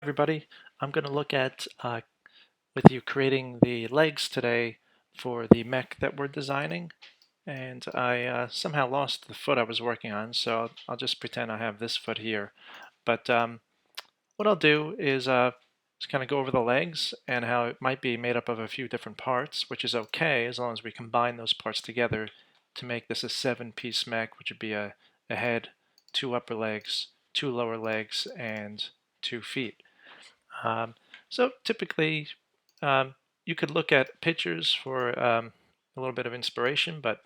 Everybody. I'm going to look at with you creating the legs today for the mech that we're designing. And I somehow lost the foot I was working on, so I'll just pretend I have this foot here. But what I'll do is just kind of go over the legs and how it might be made up of a few different parts, which is okay as long as we combine those parts together to make this a 7-piece mech, which would be a head, 2 upper legs, 2 lower legs, and 2 feet. So typically, you could look at pictures for a little bit of inspiration, but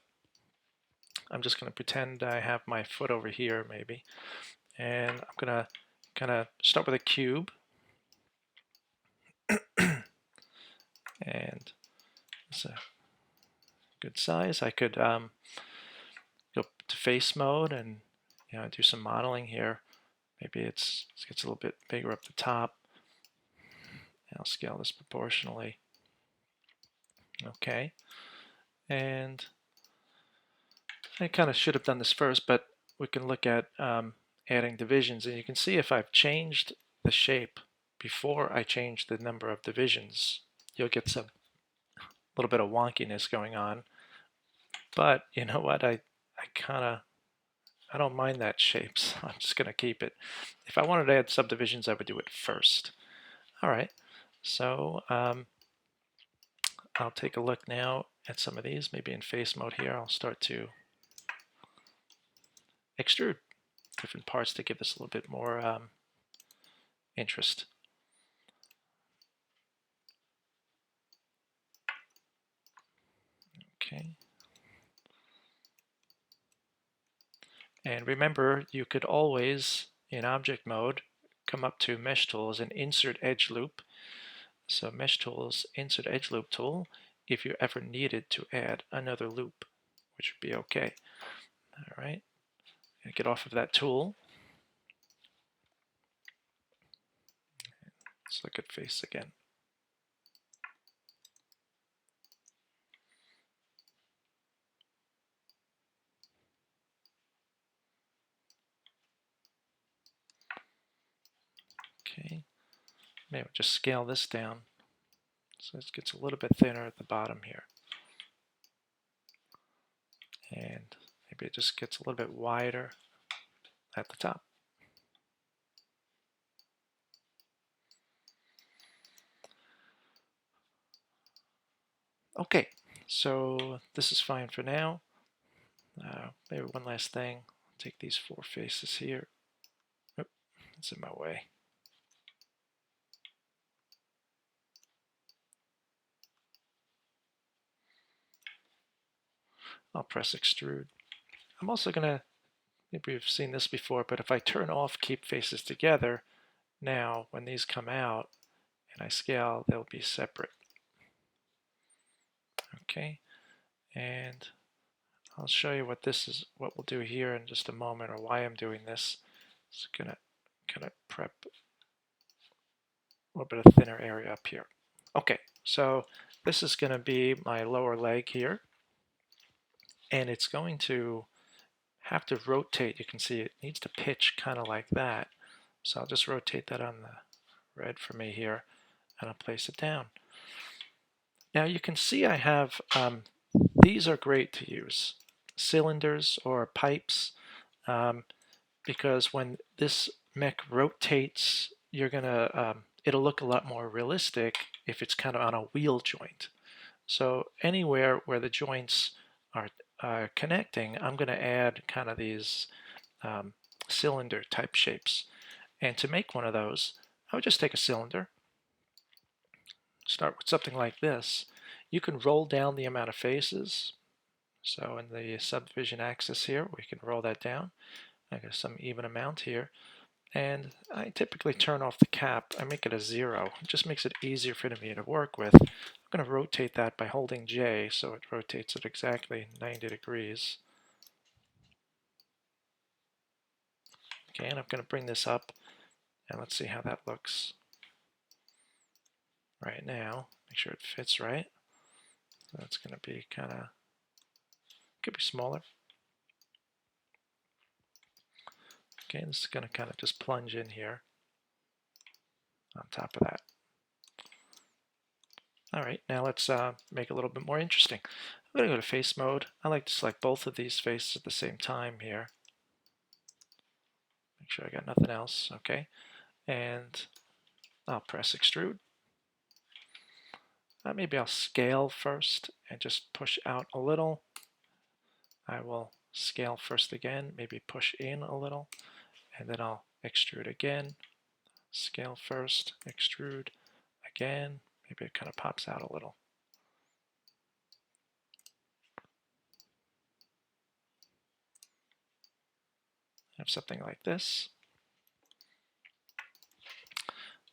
I'm just going to pretend I have my foot over here maybe. And I'm going to kind of start with a cube. And it's a good size. I could go to face mode and do some modeling here. Maybe it gets a little bit bigger up the top. I'll scale this proportionally. Okay. And I kind of should have done this first, but we can look at adding divisions, and you can see if I've changed the shape before I change the number of divisions, you'll get some little bit of wonkiness going on. But you know what? I don't mind that shape, so I'm just gonna keep it. If I wanted to add subdivisions, I would do it first. All right, so I'll take a look now at some of these. Maybe in face mode here, I'll start to extrude different parts to give this a little bit more interest. Okay. And remember, you could always, in object mode, come up to Mesh Tools and insert edge loop. So Mesh Tools, insert edge loop tool, if you ever needed to add another loop, which would be okay. All right, get off of that tool. Let's look at face again. Okay, maybe I'll just scale this down so it gets a little bit thinner at the bottom here. And maybe it just gets a little bit wider at the top. Okay, so this is fine for now. Maybe one last thing. Take these 4 faces here. Oh, it's in my way. I'll press extrude. I'm also going to, maybe you've seen this before, but if I turn off keep faces together, now when these come out and I scale, they'll be separate. Okay, and I'll show you what this is, what we'll do here in just a moment, or why I'm doing this. It's going to kind of prep a little bit of thinner area up here. Okay, so this is going to be my lower leg here, and it's going to have to rotate. You can see it needs to pitch kind of like that. So I'll just rotate that on the red for me here, and I'll place it down. Now you can see I have, these are great to use, cylinders or pipes, because when this mech rotates, you're gonna, it'll look a lot more realistic if it's kind of on a wheel joint. So anywhere where the joints are connecting, I'm going to add kind of these cylinder type shapes. And to make one of those, I would just take a cylinder, start with something like this. You can roll down the amount of faces. So in the subdivision axis here, we can roll that down. I got some even amount here. And I typically turn off the cap. I make it a 0. It just makes it easier for me to work with. I'm going to rotate that by holding J, so it rotates at exactly 90 degrees. Okay, and I'm going to bring this up, and let's see how that looks right now. Make sure it fits right. So that's going to be kind of, could be smaller. Okay, this is going to kind of just plunge in here on top of that. All right, now let's make it a little bit more interesting. I'm going to go to face mode. I like to select both of these faces at the same time here. Make sure I got nothing else. Okay, and I'll press extrude. Maybe I'll scale first and just push out a little. I will scale first again, maybe push in a little, and then I'll extrude again. Scale first, extrude again. Maybe it kind of pops out a little. Have something like this.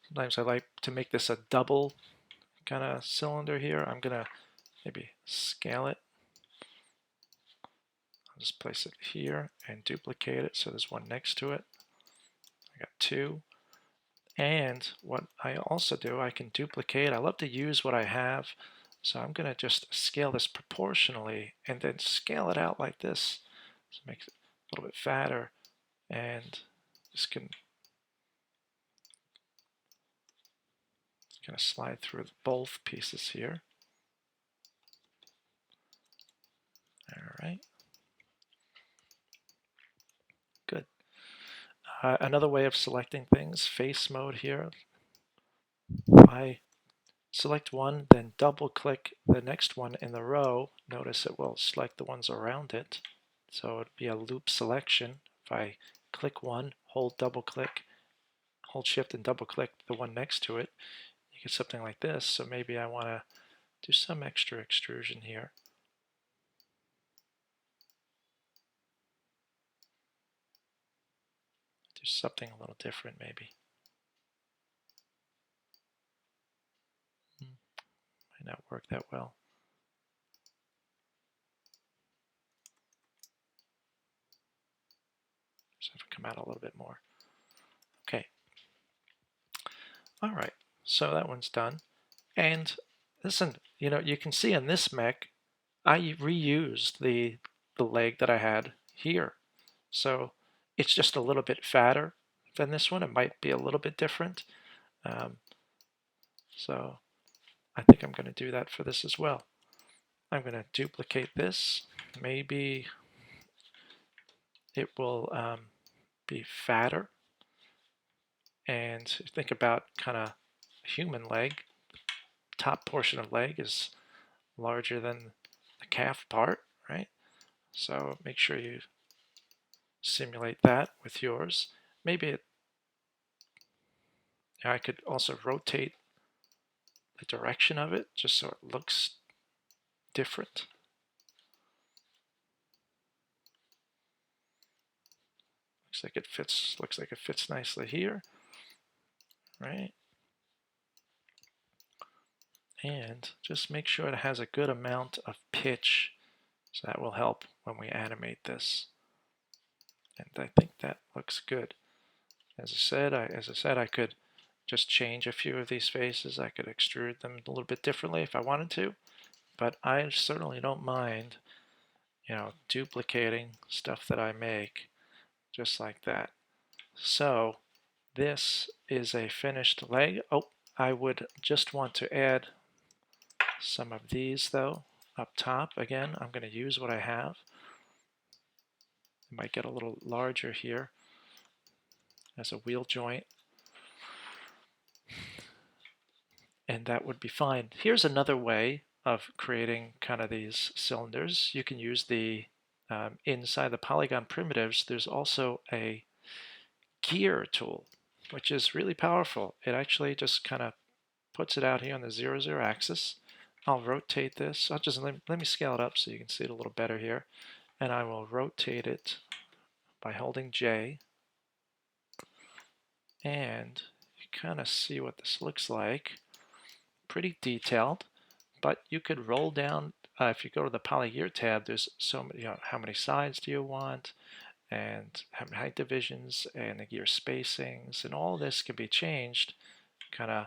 Sometimes I like to make this a double kind of cylinder here. I'm going to maybe scale it. I'll just place it here and duplicate it so there's one next to it. I got two. And what I also do, I can duplicate. I love to use what I have. So I'm going to just scale this proportionally and then scale it out like this. So it makes it a little bit fatter. And this can kind of slide through both pieces here. All right. Good. Another way of selecting things, face mode here. I select one, then double click the next one in the row. Notice it will select the ones around it. So it'd be a loop selection. If I click one, hold double click, hold shift and double click the one next to it, you get something like this. So maybe I want to do some extra extrusion here. Do something a little different maybe. Might not work that well. Just have to come out a little bit more. Okay. All right. So that one's done. And listen, you can see in this mech, I reused the leg that I had here. So it's just a little bit fatter than this one. It might be a little bit different. So I think I'm going to do that for this as well. I'm going to duplicate this. Maybe it will be fatter. And think about kind of human leg. Top portion of leg is larger than the calf part, right? So make sure you simulate that with yours. Maybe I could also rotate the direction of it just so it looks different. Looks like it fits nicely here, right? And just make sure it has a good amount of pitch, so that will help when we animate this. And I think that looks good. As I said, I could just change a few of these faces. I could extrude them a little bit differently if I wanted to, but I certainly don't mind, duplicating stuff that I make just like that. So this is a finished leg. Oh, I would just want to add some of these though up top. Again, I'm going to use what I have. It might get a little larger here as a wheel joint, and that would be fine. Here's another way of creating kind of these cylinders. You can use the inside the polygon primitives, there's also a gear tool, which is really powerful. It actually just kind of puts it out here on the 0, 0 axis. I'll rotate this. I'll just let me scale it up so you can see it a little better here. And I will rotate it by holding J. And you kind of see what this looks like. Pretty detailed, but you could roll down. If you go to the polygear tab, there's so many, how many sides do you want, and how many height divisions, and the gear spacings, and all this can be changed, kind of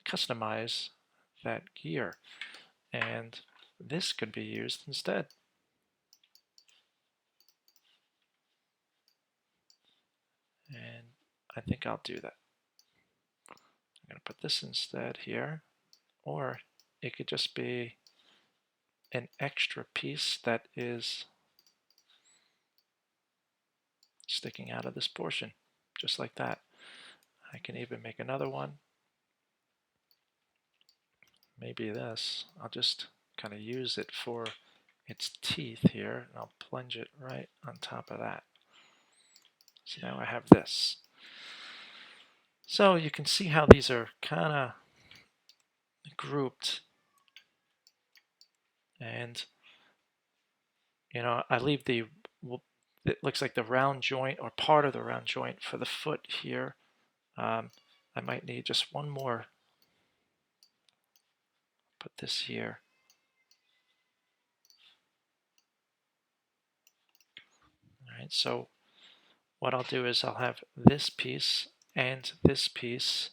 customize that gear. And this could be used instead. And I think I'll do that. put this instead here, or it could just be an extra piece that is sticking out of this portion, just like that. I can even make another one. Maybe this. I'll just kind of use it for its teeth here, and I'll plunge it right on top of that. So now I have this. So you can see how these are kind of grouped, and I leave it looks like the round joint or part of the round joint for the foot here. I might need just one more. Put this here. All right, so what I'll do is I'll have this piece and this piece,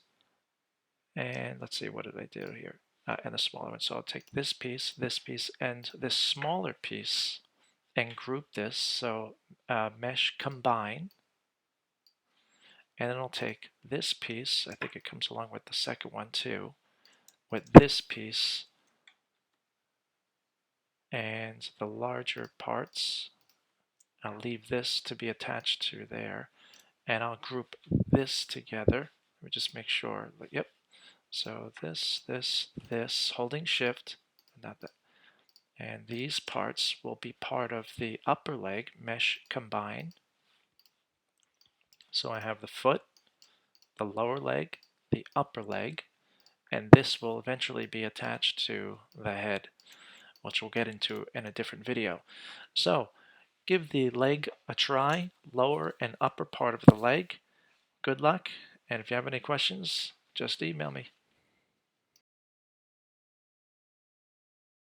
and let's see, what did I do here? And a smaller one. So I'll take this piece, and this smaller piece and group this. So mesh combine. And then I'll take this piece, I think it comes along with the second one too, with this piece and the larger parts. I'll leave this to be attached to there, and I'll group this together. Let me just make sure. Yep. So this, holding shift, not that. And these parts will be part of the upper leg, mesh combine. So I have the foot, the lower leg, the upper leg, and this will eventually be attached to the head, which we'll get into in a different video. So give the leg a try, lower and upper part of the leg. Good luck, and if you have any questions, just email me.